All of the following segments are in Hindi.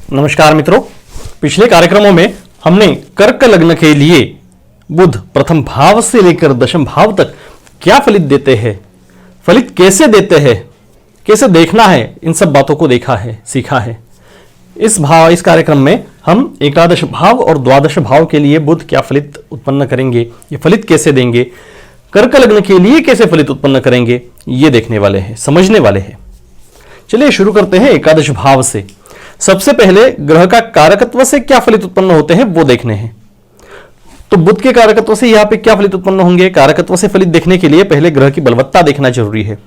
नमस्कार मित्रों, पिछले कार्यक्रमों में हमने कर्क लग्न के लिए बुध प्रथम भाव से लेकर दशम भाव तक क्या फलित देते हैं, फलित कैसे देते हैं, कैसे देखना है, इन सब बातों को देखा है, सीखा है। इस कार्यक्रम में हम एकादश भाव और द्वादश भाव के लिए बुध क्या फलित उत्पन्न करेंगे, ये फलित कैसे देंगे, कर्क लग्न के लिए कैसे फलित उत्पन्न करेंगे, ये देखने वाले हैं, समझने वाले हैं। चलिए शुरू करते हैं एकादश भाव से। सबसे पहले ग्रह का कारकत्व से क्या फलित उत्पन्न होते हैं वो देखने हैं। तो बुध के कारकत्व से यहां पे क्या फलित उत्पन्न होंगे, कारकत्व से फलित देखने के लिए पहले ग्रह की बलवत्ता देखना जरूरी है।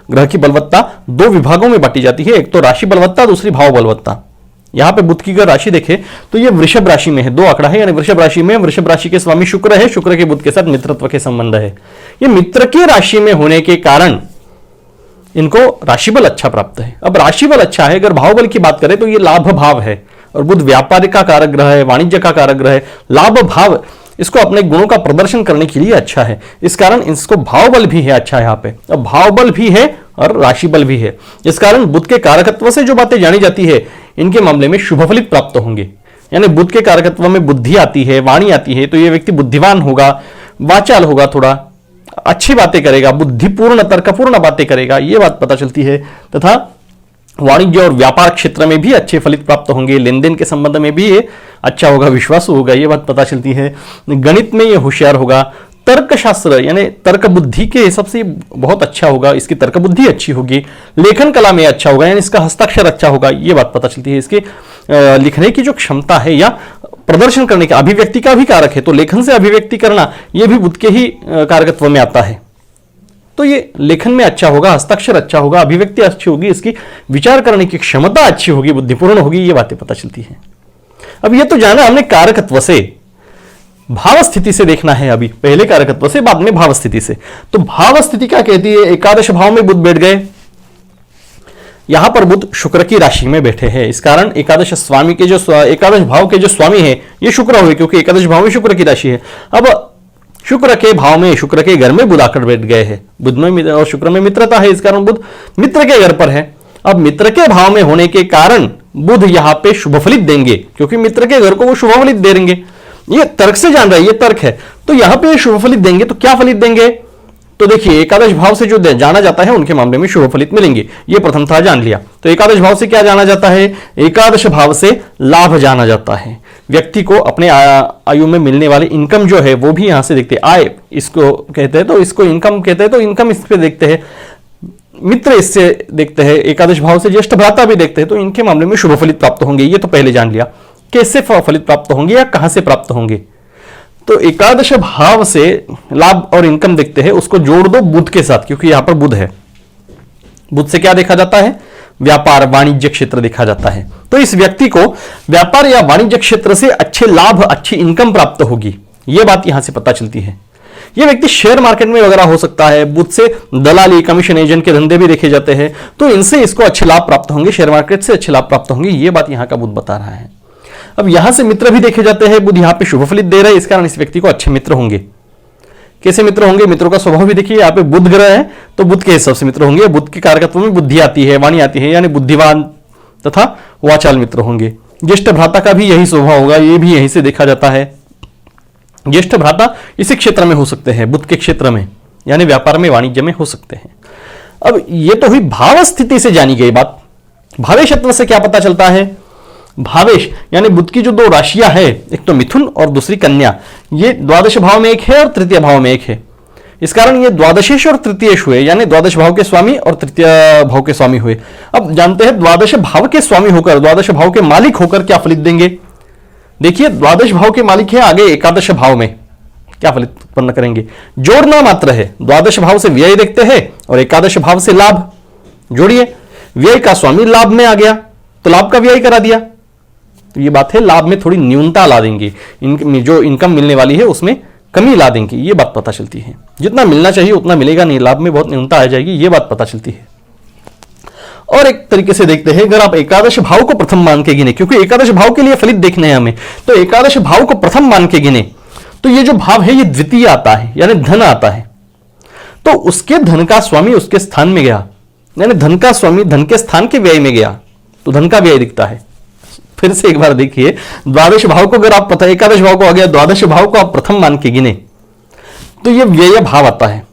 ग्रह की बलवत्ता दो विभागों में बांटी जाती है, एक तो राशि बलवत्ता, दूसरी भाव बलवत्ता। यहां पे बुध की अगर राशि देखें तो ये वृषभ राशि में है, दो आंकड़ा है, यानी वृषभ राशि में, वृषभ राशि के स्वामी शुक्र है, शुक्र के बुध के साथ मित्रत्व के संबंध है। ये मित्र की राशि में होने के कारण इनको राशि बल अच्छा प्राप्त है। अब राशि बल अच्छा है, अगर भाव बल की बात करें तो ये लाभ भाव है, और बुध व्यापार का कारक ग्रह है, वाणिज्य का कारक ग्रह है। लाभ भाव इसको अपने गुणों का प्रदर्शन करने के लिए अच्छा है, इस कारण इसको भाव बल भी है अच्छा यहाँ पे। अब भाव बल भी है और राशि बल भी है, इस कारण बुध के कारकत्व से जो बातें जानी जाती है इनके मामले में शुभ फलित प्राप्त होंगे। यानी बुध के कारकत्व में बुद्धि आती है, वाणी आती है, तो ये व्यक्ति बुद्धिमान होगा, वाचाल होगा, थोड़ा अच्छी बातें करेगा, बुद्धिपूर्ण तर्कपूर्ण बातें करेगा, ये बात पता चलती है। तथा वाणिज्य और व्यापार क्षेत्र में भी अच्छे फलित प्राप्त होंगे, लेन देन के संबंध में भी ये अच्छा होगा, विश्वासु होगा, ये बात पता चलती है। गणित में ये होशियार होगा, तर्कशास्त्र यानी तर्क बुद्धि के हिसाब से बहुत अच्छा होगा, इसकी तर्क बुद्धि अच्छी होगी, लेखन कला में अच्छा होगा, यानी इसका हस्ताक्षर अच्छा होगा, ये बात पता चलती है। इसके लिखने की जो क्षमता है या प्रदर्शन करने का, अभिव्यक्ति का भी कारक है, तो लेखन से अभिव्यक्ति करना यह भी बुध के ही कारकत्व में आता है। तो ये लेखन में अच्छा होगा, हस्ताक्षर अच्छा होगा, अभिव्यक्ति अच्छी होगी, इसकी विचार करने की क्षमता अच्छी होगी, बुद्धिपूर्ण होगी, ये बातें पता चलती है। अब ये तो जाना हमने कारकत्व से, भाव स्थिति से देखना है। अभी पहले कारकत्व से, बाद में भाव स्थिति से। तो भाव स्थिति क्या कहती है, एकादश भाव में बुध बैठ गए, यहां पर बुध शुक्र की राशि में बैठे हैं, इस कारण एकादश स्वामी के जो एकादश भाव के जो स्वामी है ये शुक्र हुए, क्योंकि एकादश भाव में शुक्र की राशि है। अब शुक्र के भाव में, शुक्र के घर में बुध आकर बैठ गए हैं, बुध में और शुक्र में मित्रता है, इस कारण बुध मित्र के घर पर है। अब मित्र के भाव में होने के कारण बुध यहां पे शुभ फलित देंगे, क्योंकि मित्र के घर को वो शुभ फलित दे देंगे। ये तर्क से जान रहा है, ये तर्क है, तो यहां पे शुभ फलित देंगे। तो क्या फलित देंगे, तो देखिए एकादश भाव से जो जाना जाता है उनके मामले में शुभ फलित मिलेंगे, ये प्रथम था जान लिया। तो एकादश भाव से क्या जाना जाता है, एकादश भाव से लाभ जाना जाता है। व्यक्ति को अपने आयु में मिलने वाली इनकम जो है वो भी यहां से देखते हैं, आय इसको कहते हैं, तो इसको इनकम कहते हैं, तो इनकम इस पे देखते हैं, मित्र इससे देखते हैं, एकादश भाव से ज्येष्ठ भ्राता भी देखते हैं, तो इनके मामले में शुभ फलित प्राप्त होंगे। ये तो पहले जान लिया, कैसे फलित प्राप्त होंगे या कहां से प्राप्त होंगे। तो एकादश भाव से लाभ और इनकम देखते हैं, उसको जोड़ दो बुध के साथ, क्योंकि यहां पर बुध है। बुध से क्या देखा जाता है, व्यापार वाणिज्य क्षेत्र देखा जाता है। तो इस व्यक्ति को व्यापार या वाणिज्य क्षेत्र से अच्छे लाभ, अच्छी इनकम प्राप्त होगी, यह बात यहां से पता चलती है। यह व्यक्ति शेयर मार्केट में वगैरह हो सकता है, बुध से दलाली, कमीशन एजेंट के धंधे भी देखे जाते हैं, तो इनसे इसको अच्छे लाभ प्राप्त होंगे, शेयर मार्केट से अच्छे लाभ प्राप्त होंगे, यह बात यहां का बुध बता रहा है। अब यहां से मित्र भी देखे जाते हैं, बुध यहां पे शुभ फलित दे रहे हैं, इस कारण इस व्यक्ति को अच्छे मित्र होंगे। कैसे मित्र होंगे, मित्रों का स्वभाव भी देखिए, यहाँ पे बुध ग्रह है तो बुध के हिसाब से मित्र होंगे। बुध के कारकत्व में बुद्धि आती है, वाणी आती है, यानी बुद्धिमान तथा वाचाल मित्र होंगे। ज्येष्ठ भ्राता का भी यही स्वभाव होगा, ये भी यहीं से देखा जाता है। ज्येष्ठ भ्राता इसी क्षेत्र में हो सकते हैं, बुध के क्षेत्र में, यानी व्यापार में, वाणिज्य में हो सकते हैं। अब ये तो हुई भाव स्थिति से जानी गई बात। भावेशत्व से क्या पता चलता है, भावेश यानी बुध की जो दो राशियां है, एक तो मिथुन और दूसरी कन्या, ये द्वादश भाव में एक है और तृतीय भाव में एक है, इस कारण ये द्वादशेश और तृतीयेश हुए, यानी द्वादश भाव के स्वामी और तृतीय भाव के स्वामी हुए। अब जानते हैं द्वादश भाव के स्वामी होकर, द्वादश भाव के मालिक होकर क्या फलित देंगे। देखिए द्वादश भाव के मालिक है, आगे एकादश भाव में क्या फलित उत्पन्न करेंगे, जोड़ना मात्र है। द्वादश भाव से व्यय देखते हैं और एकादश भाव से लाभ, जोड़िए, व्यय का स्वामी लाभ में आ गया तो लाभ का व्यय करा दिया, तो ये बात है, लाभ में थोड़ी न्यूनता ला देंगे, जो इनकम मिलने वाली है उसमें कमी ला देंगे, ये बात पता चलती है। जितना मिलना चाहिए उतना मिलेगा नहीं, लाभ में बहुत न्यूनता आ जाएगी, ये बात पता चलती है। और एक तरीके से देखते हैं, अगर आप एकादश भाव को प्रथम मान के गिने, क्योंकि एकादश भाव के लिए फलित देखने हैं हमें, तो एकादश भाव को प्रथम मान के गिने तो ये जो भाव है ये द्वितीय आता है, यानी धन आता है, तो उसके धन का स्वामी उसके स्थान में गया, यानी धन का स्वामी धन के स्थान के व्यय में गया, तो धन का व्यय दिखता है। फिर से एक बार देखिए, द्वादश भाव को अगर आप एकादश भाव को आ गया, द्वादश भाव को आप प्रथम मान के गिने तो ये व्यय भाव आता है,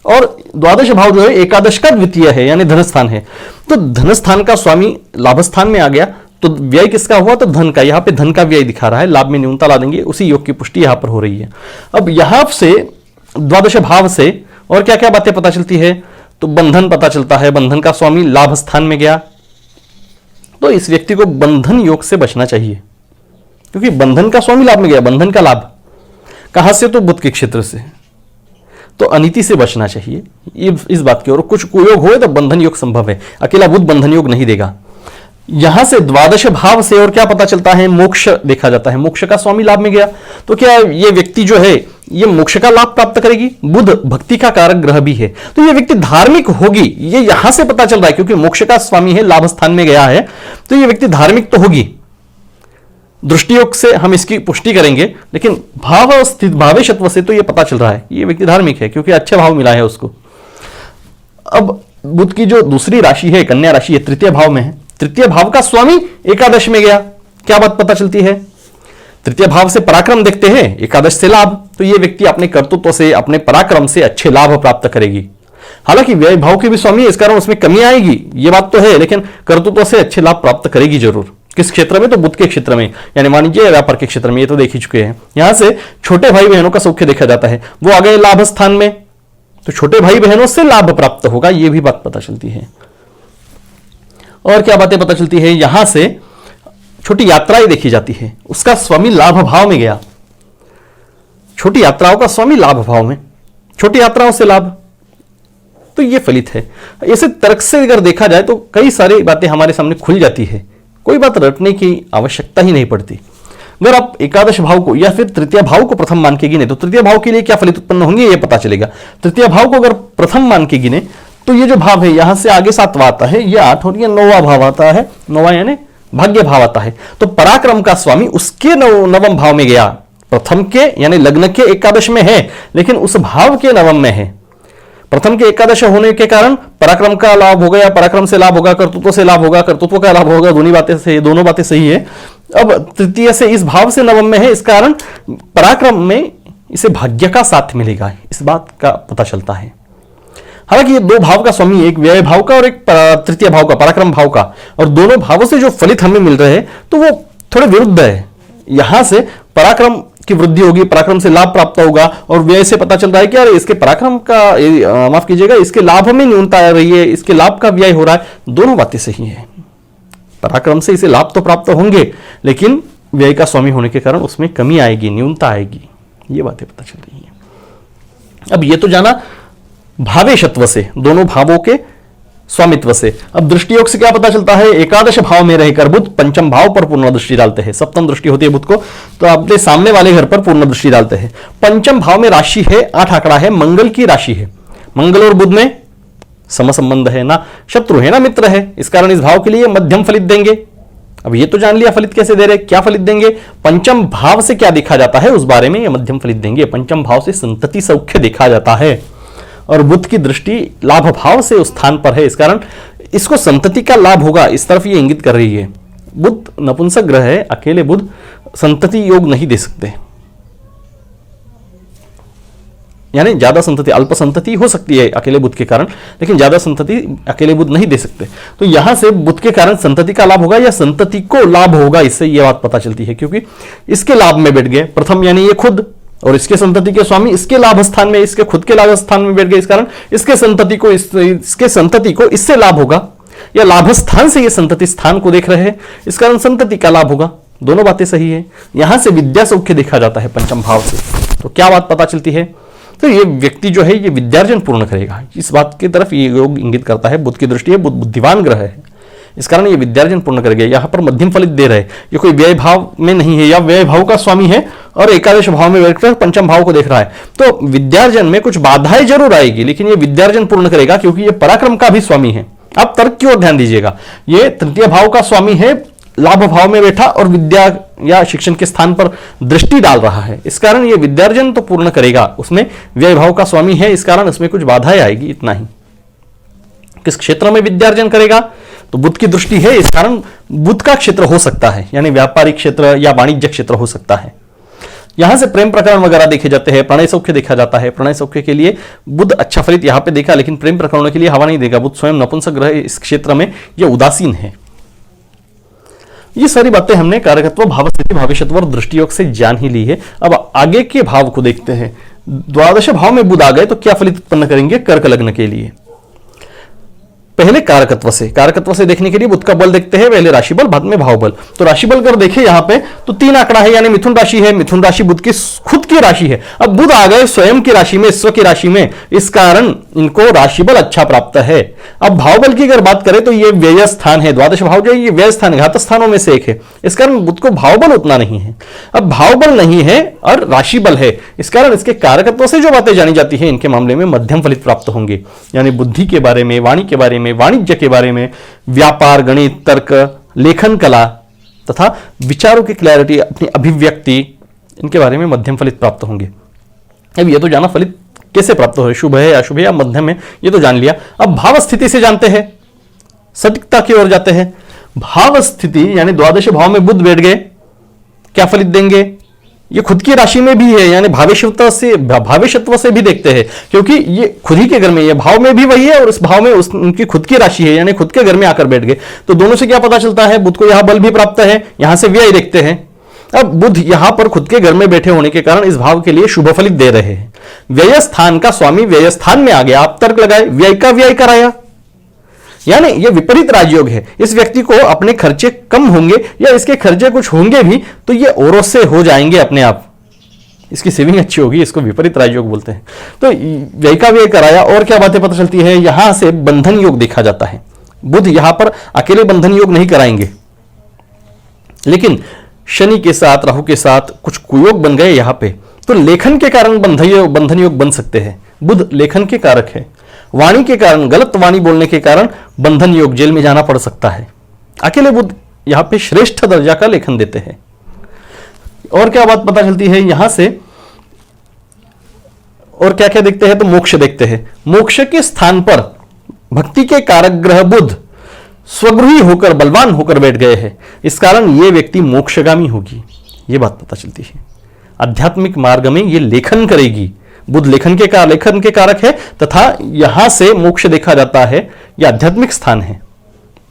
और द्वादश भाव जो है एकादश का द्वितीय है यानी धन स्थान है। तो धन स्थान का स्वामी लाभ स्थान में आ गया, तो व्यय किसका हुआ? तो धन का। यहां पे धन का व्यय दिखा रहा है, लाभ में न्यूनता ला देंगे, उसी योग की पुष्टि यहां पर हो रही है। अब यहां से द्वादश भाव से और क्या क्या बातें पता चलती है? तो बंधन पता चलता है, बंधन का स्वामी लाभ स्थान में गया, तो इस व्यक्ति को बंधन योग से बचना चाहिए, क्योंकि बंधन का स्वामी लाभ में गया। बंधन का लाभ कहां से? तो बुध के क्षेत्र से, तो अनीति से बचना चाहिए इस बात की। और कुछ कुयोग हो तो बंधन योग संभव है, अकेला बुध बंधन योग नहीं देगा। यहां से द्वादश भाव से और क्या पता चलता है? मोक्ष देखा जाता है, मोक्ष का स्वामी लाभ में गया, तो क्या ये व्यक्ति जो है ये मोक्ष का लाभ प्राप्त करेगी? बुध भक्ति का कारक ग्रह भी है, तो ये व्यक्ति धार्मिक होगी, ये यहां से पता चल रहा है, क्योंकि मोक्ष का स्वामी है, लाभ स्थान में गया है, तो ये व्यक्ति धार्मिक तो होगी। दृष्टि योग से हम इसकी पुष्टि करेंगे, लेकिन भाव स्थित भावेशत्व से तो ये पता चल रहा है ये व्यक्ति धार्मिक है, क्योंकि अच्छे भाव मिला है उसको। अब बुध की जो दूसरी राशि है कन्या राशि है, तृतीय भाव में है, तृतीय भाव का स्वामी एकादश में गया, क्या बात पता चलती है? तृतीय भाव से पराक्रम देखते हैं, एकादश से लाभ, तो ये व्यक्ति अपने कर्तृत्व से अपने पराक्रम से अच्छे लाभ प्राप्त करेगी। हालांकि व्यय भाव के भी स्वामी है, इस कारण उसमें कमी आएगी, ये बात तो है, लेकिन कर्तृत्व से अच्छे लाभ प्राप्त करेगी जरूर। किस क्षेत्र में? तो बुध के क्षेत्र में, यानी मान लीजिए व्यापार के क्षेत्र में, ये तो देख ही चुके हैं। यहां से छोटे भाई बहनों का सौख्य देखा जाता है, वो आ गए लाभ स्थान में, तो छोटे भाई बहनों से लाभ प्राप्त होगा, ये भी बात पता चलती है। और क्या बातें पता चलती है? यहां से छोटी यात्राएं देखी जाती है, उसका स्वामी लाभ भाव में गया, छोटी यात्राओं का स्वामी लाभ भाव में, छोटी यात्राओं से लाभ, तो ये फलित है। ऐसे तर्क से अगर देखा जाए तो कई सारी बातें हमारे सामने खुल जाती है, कोई बात रटने की आवश्यकता ही नहीं पड़ती। अगर आप एकादश भाव को या फिर तृतीय भाव को प्रथम मान के गिने तो तृतीय भाव के लिए क्या फलित उत्पन्न होंगे ये पता चलेगा। तृतीय भाव को अगर प्रथम मान के गिने तो ये जो भाव है यहां से आगे सातवां आता है, ये 8 और ये 9वां भाव आता है, 9वां यानी भाग्य भाव आता है, तो पराक्रम का स्वामी उसके नवम भाव में गया, प्रथम के यानी लग्न के एकादश में है, लेकिन उस भाव के नवम में है। प्रथम के एकादश होने के कारण पराक्रम का लाभ होगा, या पराक्रम से लाभ होगा, कर्तृत्व से लाभ होगा, कर्तृत्व का लाभ होगा, दोनों बातें सही है। अब तृतीय से इस भाव से नवम में है, इस कारण पराक्रम में इसे भाग्य का साथ मिलेगा, इस बात का पता चलता है। हालांकि ये दो भाव का स्वामी, एक व्यय भाव का और एक तृतीय भाव का, पराक्रम भाव का, और दोनों भावों से जो फलित हमें मिल रहे हैं तो वो थोड़े विरुद्ध है। यहां से पराक्रम की वृद्धि होगी, पराक्रम से लाभ प्राप्त होगा, और व्यय से पता चल रहा है कि अरे इसके पराक्रम का माफ कीजिएगा, इसके लाभ में न्यूनता आ रही है, इसके लाभ का व्यय हो रहा है। दोनों बातें सही है, पराक्रम से इसे लाभ तो प्राप्त होंगे, लेकिन व्यय का स्वामी होने के कारण उसमें कमी आएगी, न्यूनता आएगी, ये बातें पता चल रही है। अब ये तो जाना भावेशत्व से, दोनों भावों के स्वामित्व से। अब दृष्टि योग से क्या पता चलता है? एकादश भाव में रहकर बुध पंचम भाव पर पूर्ण दृष्टि डालते हैं, सप्तम दृष्टि होती है बुध को, तो अपने सामने वाले घर पर पूर्ण दृष्टि डालते हैं। पंचम भाव में राशि है, 8 आंकड़ा है, मंगल की राशि है, मंगल और बुध में समसंबंध है, ना शत्रु है ना मित्र है, इस कारण इस भाव के लिए मध्यम फलित देंगे। अब ये तो जान लिया फलित कैसे दे रहे, क्या फलित देंगे, पंचम भाव से क्या देखा जाता है उस बारे में ये मध्यम फलित देंगे। पंचम भाव से संतति सौख्य देखा जाता है, और बुध की दृष्टि लाभ भाव से उस स्थान पर है, इस कारण इसको संतति का लाभ होगा, इस तरफ ये इंगित कर रही है। बुध नपुंसक ग्रह है, अकेले बुध संतति योग नहीं दे सकते, यानी ज्यादा संतति, अल्प संतति हो सकती है अकेले बुध के कारण, लेकिन ज्यादा संतति अकेले बुध नहीं दे सकते। तो यहां से बुध के कारण संतति का लाभ होगा या संतति को लाभ होगा, इससे यह बात पता चलती है, क्योंकि इसके लाभ में बैठ गए प्रथम, यानी ये खुद, और इसके संतति के स्वामी इसके लाभ स्थान में, इसके खुद के लाभ स्थान में बैठ गए, इस कारण इसके संतति को इससे लाभ होगा, या लाभ स्थान से ये संतति स्थान को देख रहे हैं, इस कारण संतति का लाभ होगा। दोनों बातें सही है। यहां से विद्या सौख्य देखा जाता है पंचम भाव से, तो क्या बात पता चलती है? तो ये व्यक्ति जो है ये विद्यार्जन पूर्ण करेगा, इस बात की तरफ ये योग इंगित करता है। बुध की दृष्टि है, बुध बुद्धिमान ग्रह है, इस कारण ये विद्यार्जन पूर्ण करेगा। यहां पर मध्यम फलित दे रहे, ये कोई व्यय भाव में नहीं है, या व्यय भाव का स्वामी है और एकादश भाव में बैठकर पंचम भाव को देख रहा है, तो विद्यार्जन में कुछ बाधाएं जरूर आएगी, लेकिन ये विद्यार्जन पूर्ण करेगा, क्योंकि ये पराक्रम का भी स्वामी है। आप तर्क की ओर ध्यान दीजिएगा, ये तृतीय भाव का स्वामी है, लाभ भाव में बैठा और विद्या या शिक्षण के स्थान पर दृष्टि डाल रहा है, इस कारण ये विद्यार्जन तो पूर्ण करेगा। उसमें व्यय भाव का स्वामी है, इस कारण उसमें कुछ बाधाएं आएगी, इतना ही। किस क्षेत्र में विद्यार्जन करेगा? तो बुध की दृष्टि है, इस कारण बुध का क्षेत्र हो सकता है, यानी व्यापारिक क्षेत्र या वाणिज्य क्षेत्र हो सकता है। यहां से प्रेम प्रकरण वगैरह देखे जाते हैं, प्रणय सौख्य देखा जाता है। प्रणय सौख्य के लिए बुध अच्छा फलित यहां पे देखा, लेकिन प्रेम प्रकरणों के लिए हवा नहीं देगा। बुध स्वयं नपुंसक ग्रह, इस क्षेत्र में यह उदासीन है। ये सारी बातें हमने कारकत्व, भावस्थिति, भाविशत्व और दृष्टियोग से जान ही ली है। अब आगे के भाव को देखते हैं। द्वादश भाव में बुध आ गए तो क्या फलित उत्पन्न करेंगे कर्क लग्न के लिए। पहले कारकत्व से देखने के लिए बुध का बल देखते हैं, पहले राशि बल बाद में भाव बल। तो राशि बल कर देखें यहां पे तो 3 आंकड़ा है, यानी मिथुन राशि है। मिथुन राशि बुध की खुद की राशि है। अब बुध आ गए स्वयं की राशि में, ईश्वर की राशि में, इस कारण इनको राशि बल अच्छा प्राप्त है। अब भाव बल की अगर बात करें तो ये व्यय स्थान है, द्वादश भाव जो है ये व्यय स्थान, घात स्थानों में से एक है। इस कारण बुध को भाव बल उतना नहीं है। अब भाव बल नहीं है और राशि बल है, इस कारण इसके कारकत्व से जो बातें जानी जाती है इनके मामले में मध्यम फलित प्राप्त होंगे, यानी बुद्धि के बारे में, वाणी के बारे में, वाणिज्य के बारे में, व्यापार, गणित, तर्क, लेखन कला तथा विचारों की क्लैरिटी, अपनी अभिव्यक्ति, इनके बारे में मध्यम फलित प्राप्त होंगे। अब ये तो जाना फलित कैसे प्राप्त हो, शुभ है, अशुभ है या मध्यम है, ये तो जान लिया। अब भाव स्थिति से जानते हैं, सटीकता की ओर जाते हैं। भाव स्थिति यानी द्वादश भाव में बुध बैठ गए, क्या फलित देंगे? ये खुद की राशि में भी है, यानी भावेशत्व से भी देखते हैं, क्योंकि ये खुद ही के घर में, ये भाव में भी वही है और इस भाव में उनकी खुद की राशि है, यानी खुद के घर में आकर बैठ गए। तो दोनों से क्या पता चलता है? बुध को यहां बल भी प्राप्त है, यहां से व्यय देखते हैं। अब बुध यहां पर खुद के घर में बैठे होने के कारण इस भाव के लिए शुभ फलित दे रहे हैं। व्यय स्थान का स्वामी व्यय स्थान में आ गया, आप तर्क लगाए, व्यय का व्यय कराया, यानी यह विपरीत राजयोग है। इस व्यक्ति को अपने खर्चे कम होंगे या इसके खर्चे कुछ होंगे भी तो ये औरों से हो जाएंगे अपने आप, इसकी सेविंग अच्छी होगी, इसको विपरीत राजयोग बोलते हैं। तो व्यय का व्यय कराया। और क्या बातें पता चलती है? यहां से बंधन योग देखा जाता है। बुध यहां पर अकेले बंधन योग नहीं कराएंगे, लेकिन शनि के साथ, राहु के साथ कुछ कुयोग बन गए यहां पे, तो लेखन के कारण बंधन योग बन सकते हैं। बुध लेखन के कारक है, वाणी के कारण, गलत वाणी बोलने के कारण बंधन योग, जेल में जाना पड़ सकता है। अकेले बुध यहां पे श्रेष्ठ दर्जा का लेखन देते हैं। और क्या बात पता चलती है यहां से? और क्या क्या देखते हैं? तो मोक्ष देखते हैं। मोक्ष के स्थान पर भक्ति के कारक ग्रह बुध स्वगृही होकर, बलवान होकर बैठ गए हैं, इस कारण यह व्यक्ति मोक्षगामी होगी, यह बात पता चलती है। आध्यात्मिक मार्ग में यह लेखन करेगी। बुध लेखन के कारक है तथा यहां से मोक्ष देखा जाता है, यह आध्यात्मिक स्थान है।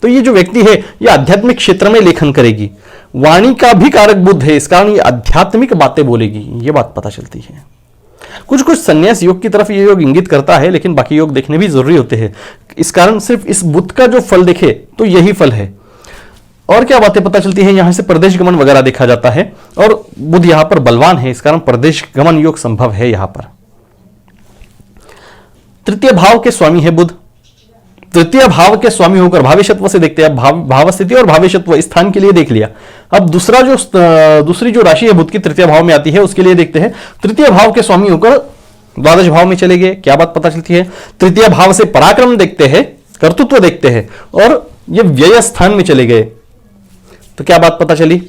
तो ये जो व्यक्ति है यह आध्यात्मिक क्षेत्र में लेखन करेगी। वाणी का भी कारक बुध है, इस कारण ये आध्यात्मिक बातें बोलेगी, ये बात पता चलती है। कुछ कुछ संन्यास योग की तरफ ये योग इंगित करता है, लेकिन बाकी योग देखने भी जरूरी होते हैं। इस कारण सिर्फ इस बुध का जो फल देखे तो यही फल है। और क्या बातें पता चलती है? यहां से प्रदेश गमन वगैरह देखा जाता है और बुध यहां पर बलवान है, इस कारण प्रदेश गमन योग संभव है यहां पर। तृतीय भाव के स्वामी है बुध। तृतीय भाव के स्वामी होकर भावेशत्व से देखते हैं। भाव स्थिति और भावेशत्व स्थान के लिए देख लिया। अब दूसरी जो राशि है बुध की तृतीय भाव में आती है, उसके लिए देखते हैं। तृतीय भाव के स्वामी होकर द्वादश भाव में चले गए, क्या बात पता चलती है? तृतीय भाव से पराक्रम देखते हैं, कर्तृत्व देखते हैं, और ये व्यय स्थान में चले गए, तो क्या बात पता चली?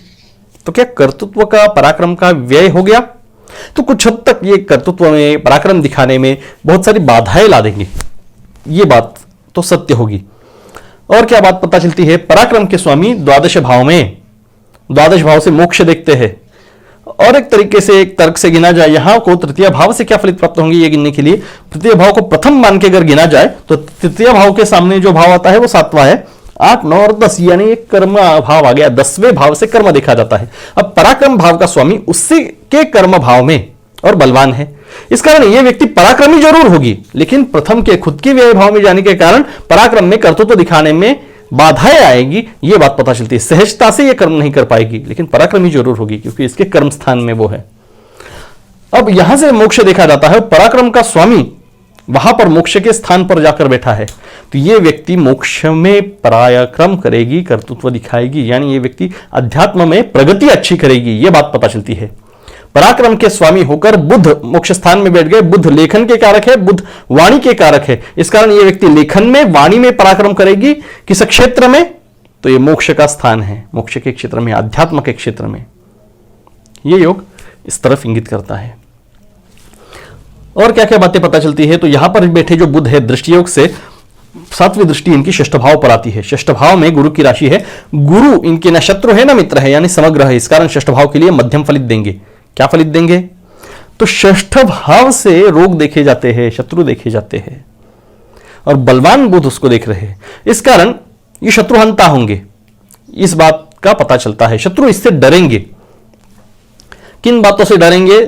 तो क्या कर्तृत्व का, पराक्रम का व्यय हो गया? तो कुछ हद तक ये कर्तृत्व में, पराक्रम दिखाने में बहुत सारी बाधाएं ला देंगे, ये बात तो सत्य होगी। और क्या बात पता चलती है? पराक्रम के स्वामी द्वादश भाव में, द्वादश भाव से मोक्ष देखते हैं। और एक तरीके से, एक तर्क से गिना जाए यहां को, तृतीय भाव से क्या फलित प्राप्त होंगे ये गिनने के लिए तृतीय भाव को प्रथम मान के अगर गिना जाए तो तृतीय भाव के सामने जो भाव आता है वो 7वां है। 8, 9 और 10 यानी एक कर्म भाव आ गया, 10वें भाव से कर्म देखा जाता है। अब पराक्रम भाव का स्वामी उससे के कर्म भाव में और बलवान है, इस कारण यह व्यक्ति पराक्रमी जरूर होगी, लेकिन प्रथम के खुद के व्यय भाव में जाने के कारण पराक्रम में, कर्तृत्व दिखाने में बाधाएं आएगी, यह बात पता चलती है। सहजता से यह कर्म नहीं कर पाएगी, लेकिन पराक्रमी जरूर होगी क्योंकि इसके कर्म स्थान में वो है। अब यहां से मोक्ष देखा जाता है, पराक्रम का स्वामी वहां पर मोक्ष के स्थान पर जाकर बैठा है, तो यह व्यक्ति मोक्ष में पराक्रम करेगी, कर्तृत्व दिखाएगी, यानी यह व्यक्ति अध्यात्म में प्रगति अच्छी करेगी, यह बात पता चलती है। पराक्रम के स्वामी होकर बुध मोक्ष स्थान में बैठ गए। बुध लेखन के कारक है, बुध वाणी के कारक है, इस कारण यह व्यक्ति लेखन में, वाणी में पराक्रम करेगी। किस क्षेत्र में? तो यह मोक्ष का स्थान है, मोक्ष के क्षेत्र में, अध्यात्म के क्षेत्र में। यह योग इस तरफ इंगित करता है। और क्या क्या बातें पता चलती है? तो यहां पर बैठे जो बुध है दृष्टि योग से सातवीं दृष्टि इनकी षष्ठ भाव पर आती है। षष्ठ भाव में गुरु की राशि है, गुरु इनके न शत्रु है न मित्र है, यानी समग्र है। इस कारण षष्ठ भाव के लिए मध्यम फलित देंगे। क्या फलित देंगे? तो षष्ठ भाव से रोग देखे जाते हैं, शत्रु देखे जाते हैं, और बलवान बुध उसको देख रहे हैं। इस कारण ये शत्रुहंता होंगे, इस बात का पता चलता है। शत्रु इससे डरेंगे। किन बातों से डरेंगे?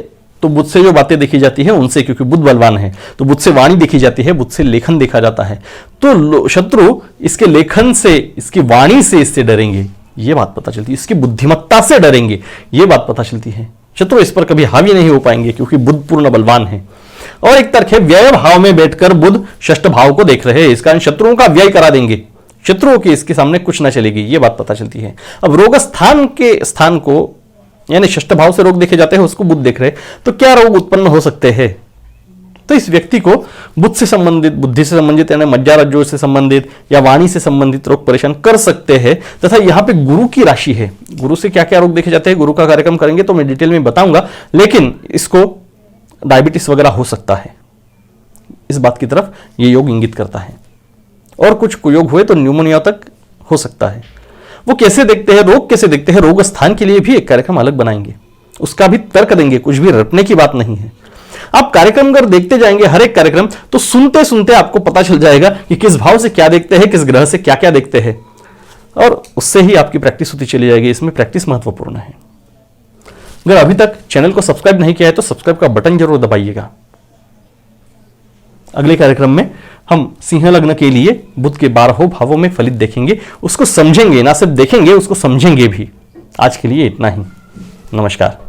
तो बुध से जो बातें देखी जाती है उनसे, क्योंकि बुध बलवान है तो बुध से वाणी देखी जाती है, बुध से लेखन देखा जाता है। तो शत्रु इसके लेखन से, इसकी वाणी से इससे डरेंगे, ये बात पता चलती है। इसकी बुद्धिमत्ता से डरेंगे, ये बात पता चलती है। शत्रु इस पर कभी हावी नहीं हो पाएंगे, क्योंकि बुध पूर्ण बलवान है। और एक तर्क है, व्यय भाव में बैठकर बुध षष्ठ भाव को देख रहे हैं, इस कारण शत्रुओं का व्यय करा देंगे, शत्रुओं की इसके सामने कुछ ना चलेगी, ये बात पता चलती है। अब रोग स्थान के स्थान को, यानी षष्ठ भाव से रोग देखे जाते हैं, उसको बुध देख रहे, तो क्या रोग उत्पन्न हो सकते हैं? तो इस व्यक्ति को बुध से संबंधित, बुद्धि से संबंधित, यानी मज्जा रज्जु से संबंधित या वाणी से संबंधित रोग परेशान कर सकते हैं। तथा यहां पे गुरु की राशि है, गुरु से क्या क्या रोग देखे जाते हैं, गुरु का कार्यक्रम करेंगे तो मैं डिटेल में बताऊंगा, लेकिन इसको डायबिटीज वगैरह हो सकता है, इस बात की तरफ ये योग इंगित करता है। और कुछ कुयोग हुए तो न्यूमोनिया तक हो सकता है। वो कैसे देखते हैं, रोग कैसे देखते हैं, रोग स्थान के लिए भी एक कार्यक्रम अलग बनाएंगे, उसका भी तर्क देंगे, कुछ भी रटने की बात नहीं है। आप कार्यक्रम अगर देखते जाएंगे हर एक कार्यक्रम, तो सुनते सुनते आपको पता चल जाएगा कि किस भाव से क्या देखते हैं, किस ग्रह से क्या क्या देखते हैं, और उससे ही आपकी प्रैक्टिस होती चली जाएगी। इसमें प्रैक्टिस महत्वपूर्ण है। अगर अभी तक चैनल को सब्सक्राइब नहीं किया है तो सब्सक्राइब का बटन जरूर दबाइएगा। अगले कार्यक्रम में हम सिंह लग्न के लिए बुध के 12 भावों में फलित देखेंगे, उसको समझेंगे, ना सिर्फ देखेंगे, उसको समझेंगे भी। आज के लिए इतना ही। नमस्कार।